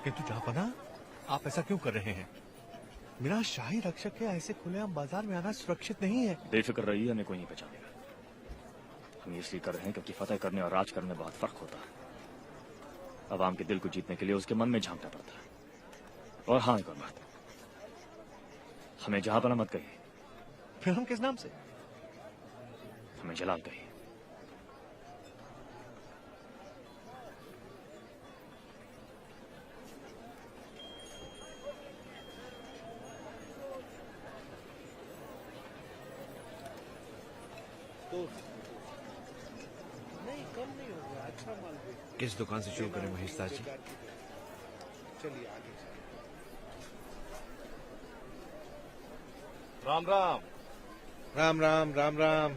किंतु जापाना, आप ऐसा क्यों कर रहे हैं? मेरा शाही रक्षक है, ऐसे खुलेआम बाजार में आना सुरक्षित नहीं है। बेफिक्र रहिए, हमें कोई नहीं पहचानेगा। हम इसलिए कर रहे हैं क्योंकि फतेह करने और राज करने में बहुत फर्क होता है। अवाम के दिल को जीतने के लिए उसके मन में झांकना पड़ता है। और हाँ, एक और बात, हमें जहांपना मत कहिए। फिर हम किस नाम से? हमें जलाल कहिए। नहीं, कम नहीं होगा, अच्छा माल बेचते। किस दुकान से शुरू करें महेश दास जी? चलिए आगे चलिए। राम राम। राम राम राम राम।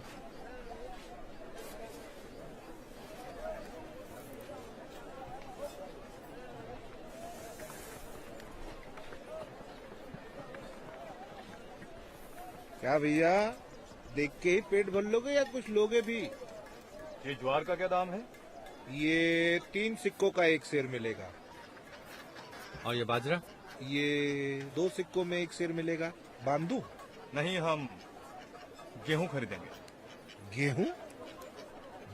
क्या भैया, देख के ही पेट भर लोगे या कुछ लोगे भी? ये ज्वार का क्या दाम है? ये 3 सिक्कों का 1 सेर मिलेगा। और ये बाजरा? ये 2 सिक्कों में 1 सेर मिलेगा। बांधू? नहीं, हम गेहूं खरीदेंगे। गेहूं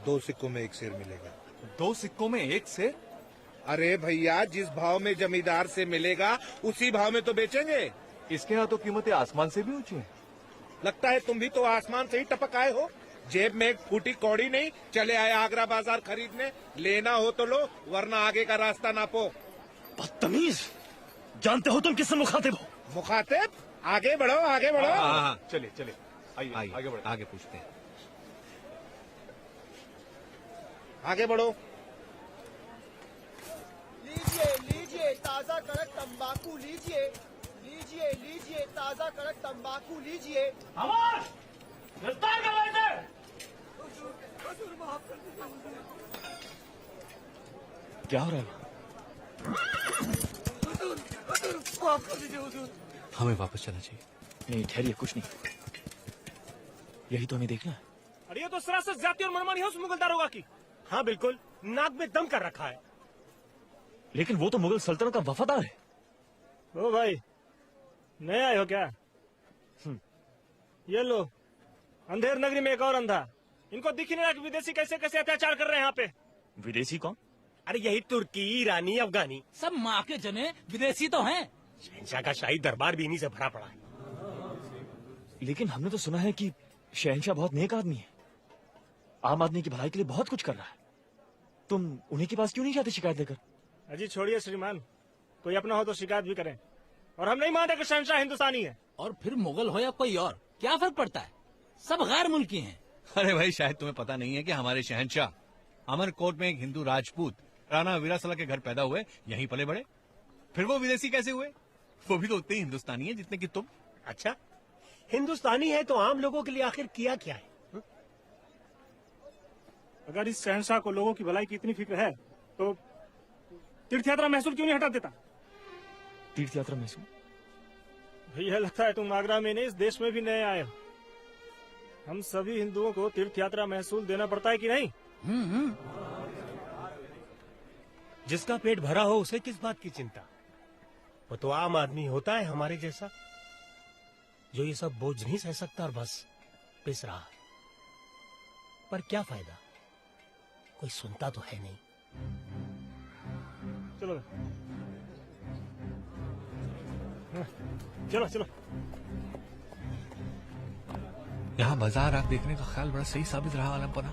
2 सिक्कों में 1 सेर मिलेगा। 2 सिक्कों में 1 सेर? अरे भैया, जिस भाव में जमींदार से मिलेगा उसी भाव में तो बेचेंगे। इसके यहाँ तो कीमतें आसमान से भी ऊंची हैं। लगता है तुम भी तो आसमान से ही टपक आए हो। जेब में एक फूटी कौड़ी नहीं, चले आए आगरा बाजार खरीदने। लेना हो तो लो, वरना आगे का रास्ता नापो। बदतमीज, जानते हो तुम किससे मुखातिब हो? मुखातिब? आगे बढ़ो, आगे बढ़ो। हाँ, चलिए चलिए, आइए आगे बढ़ो। आगे पूछते हैं। आगे बढ़ो। लीजिए लीजिए ताजा कड़क तंबाकू लीजिए, लीजिए लीजिए ताजा कड़क तंबाकू लीजिए। गिरफ्तार कर रहे थे। क्या हो रहा है? हमें वापस चलना चाहिए। नहीं ठहरिए, कुछ नहीं, यही तो हमें देखना है। अरे ये तो सरासर जाति और मनमानी है उस मुगल दारोगा की। हाँ बिल्कुल, नाक में दम कर रखा है। लेकिन वो तो मुगल सल्तनत का वफादार है। ओ भाई, नए आए हो क्या? ये लो, अंधेर नगरी में एक और अंधा। इनको दिख ही नहीं रहा कि विदेशी कैसे कैसे अत्याचार कर रहे हैं यहाँ पे। विदेशी कौन? अरे यही तुर्की, ईरानी, अफगानी, सब माँ के जने विदेशी तो हैं। शहंशाह का शाही दरबार भी इन्हीं से भरा पड़ा है। लेकिन हमने तो सुना है कि शहंशाह बहुत नेक आदमी है, आम आदमी की भलाई के लिए बहुत कुछ कर रहा है। तुम उन्हीं के पास क्यों नहीं जाते शिकायत लेकर? अजी छोड़िए श्रीमान, कोई अपना हो तो शिकायत भी करें। और हम नहीं मानते कि शहंशाह हिंदुस्तानी है। और फिर मुगल हो या कोई और, क्या फर्क पड़ता है? सब गैर मुल्की हैं। अरे भाई, शायद तुम्हें पता नहीं है कि हमारे शहंशाह अमरकोट में एक हिंदू राजपूत राणा वीरासला के घर पैदा हुए, यहीं पले बड़े। फिर वो विदेशी कैसे हुए? वो भी तो उतने ही हिंदुस्तानी है जितने कि तुम। अच्छा, हिंदुस्तानी है तो आम लोगों के लिए आखिर किया क्या है? अगर इस शहंशाह को लोगों की भलाई की इतनी फिक्र है तो तीर्थ यात्रा महसूल क्यों नहीं हटा देता? तीर्थ यात्रा महसूल? भैया लगता है तुम आगरा में नहीं, इस देश में भी नए आए हो। हम सभी हिंदुओं को तीर्थ यात्रा महसूल देना पड़ता है कि नहीं? जिसका पेट भरा हो उसे किस बात की चिंता? वो तो आम आदमी होता है हमारे जैसा, जो ये सब बोझ नहीं सह सकता और बस पिस रहा। पर क्या फायदा, कोई सुनता तो है नहीं। चलो चलो चलो। यहाँ बाजार आप देखने का ख्याल बड़ा सही साबित रहा आलमपना।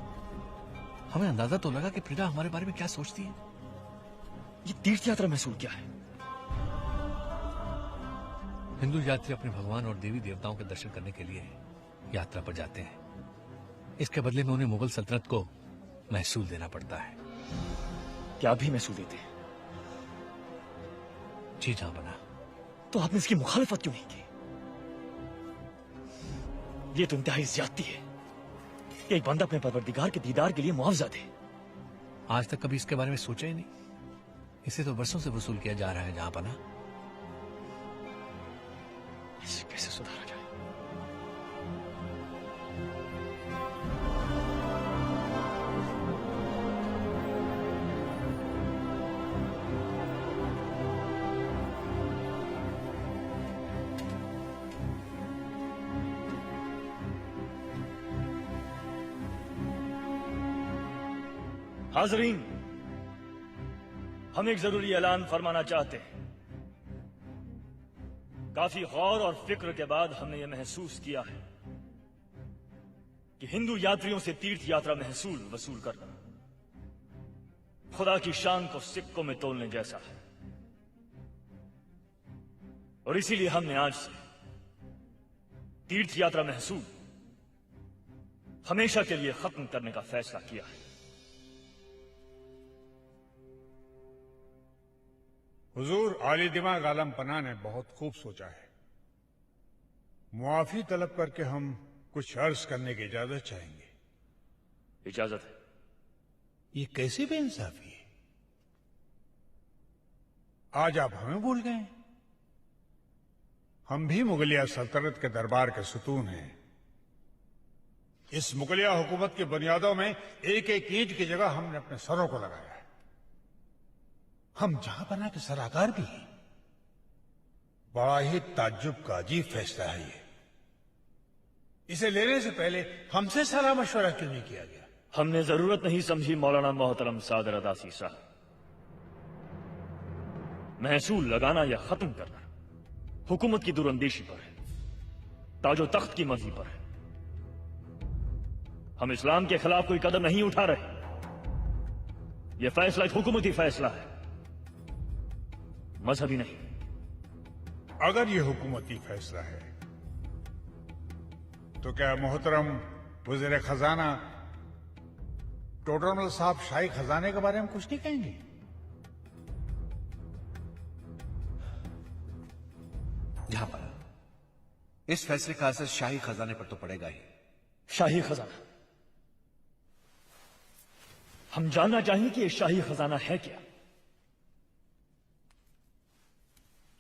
हमें अंदाजा तो लगा कि प्रजा हमारे बारे में क्या सोचती है। ये तीर्थ यात्रा महसूल क्या है? हिंदू यात्री अपने भगवान और देवी देवताओं के दर्शन करने के लिए यात्रा पर जाते हैं। इसके बदले में उन्हें मुगल सल्तनत को महसूल देना पड़ता है। क्या भी महसूल देते हैं? जी जहां बना। तो आपने इसकी मुखालिफत क्यों नहीं की? ये तो इंतहाई ज्यादती है कि एक बंदा अपने परवरदिगार के दीदार के लिए मुआवजा दे। आज तक कभी इसके बारे में सोचा ही नहीं। इसे तो वर्षों से वसूल किया जा रहा है जहां पना। इसे कैसे सुधारा जाए? हाजरीन, हम एक जरूरी ऐलान फरमाना चाहते हैं। काफी गौर और फिक्र के बाद हमने ये महसूस किया है कि हिंदू यात्रियों से तीर्थ यात्रा महसूल वसूल करना खुदा की शान को सिक्कों में तोलने जैसा है, और इसीलिए हमने आज से तीर्थ यात्रा महसूल हमेशा के लिए खत्म करने का फैसला किया है। हुजूर आली दिमाग आलम पना ने बहुत खूब सोचा है। मुआफी तलब करके हम कुछ अर्ज करने की इजाजत चाहेंगे। इजाजत है। ये कैसी बेइंसाफी है? आज आप हमें भूल गए। हम भी मुगलिया सल्तनत के दरबार के सुतून हैं। इस मुगलिया हुकूमत की बुनियादों में एक एक ईंट की जगह हमने अपने सरों को लगाया है। हम जहां बना के सराकार भी हैं। बड़ा ही ताज्जुब का अजीब फैसला है ये। इसे लेने से पहले हमसे सलाह मशवरा क्यों नहीं किया गया? हमने जरूरत नहीं समझी मौलाना मोहतरम सादर अदासी साहब। महसूल लगाना या खत्म करना हुकूमत की दूरअंदेशी पर है, ताजो तख्त की मर्जी पर है। हम इस्लाम के खिलाफ कोई कदम नहीं उठा रहे। यह फैसला एक हुकूमती फैसला है, मजहबी नहीं। अगर ये हुकूमती फैसला है तो क्या मोहतरम वज़ीर खजाना टोडरमल साहब शाही खजाने के बारे में कुछ नहीं कहेंगे? जहां पर इस फैसले का असर शाही खजाने पर तो पड़ेगा ही। शाही खजाना, हम जानना चाहेंगे कि यह शाही खजाना है क्या?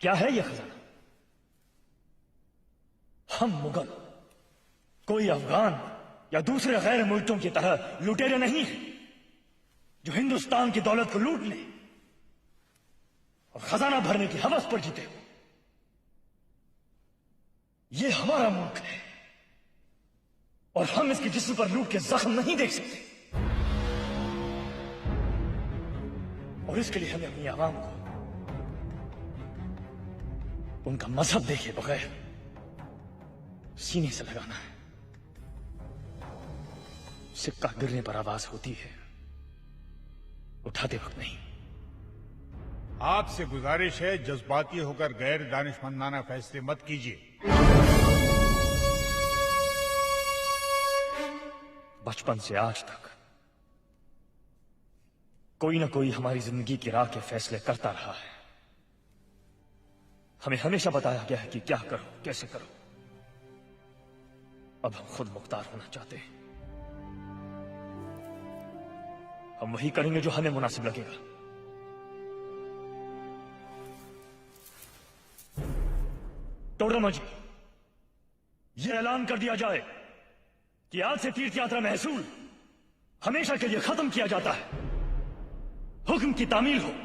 क्या है यह खजाना? हम मुगल कोई अफगान या दूसरे गैर मुल्कों की तरह लुटेरे नहीं हैं जो हिंदुस्तान की दौलत को लूट ले और खजाना भरने की हवस पर जीते हो। यह हमारा मुल्क है और हम इसके जिस्म पर लूट के जख्म नहीं देख सकते, और इसके लिए हमें अपनी आवाम को उनका मजहब देखे बगैर सीने से लगाना है। सिक्का गिरने पर आवाज होती है, उठाते वक्त नहीं। आपसे गुजारिश है, जज्बाती होकर गैर दानिशमंदाना फैसले मत कीजिए। बचपन से आज तक कोई ना कोई हमारी जिंदगी की राह के फैसले करता रहा है। हमें हमेशा बताया गया है कि क्या करो, कैसे करो। अब हम खुद मुख्तार होना चाहते हैं। हम वही करेंगे जो हमें मुनासिब लगेगा। टोडरमल जी, यह ऐलान कर दिया जाए कि आज से तीर्थ यात्रा महसूल हमेशा के लिए खत्म किया जाता है। हुक्म की तामील हो।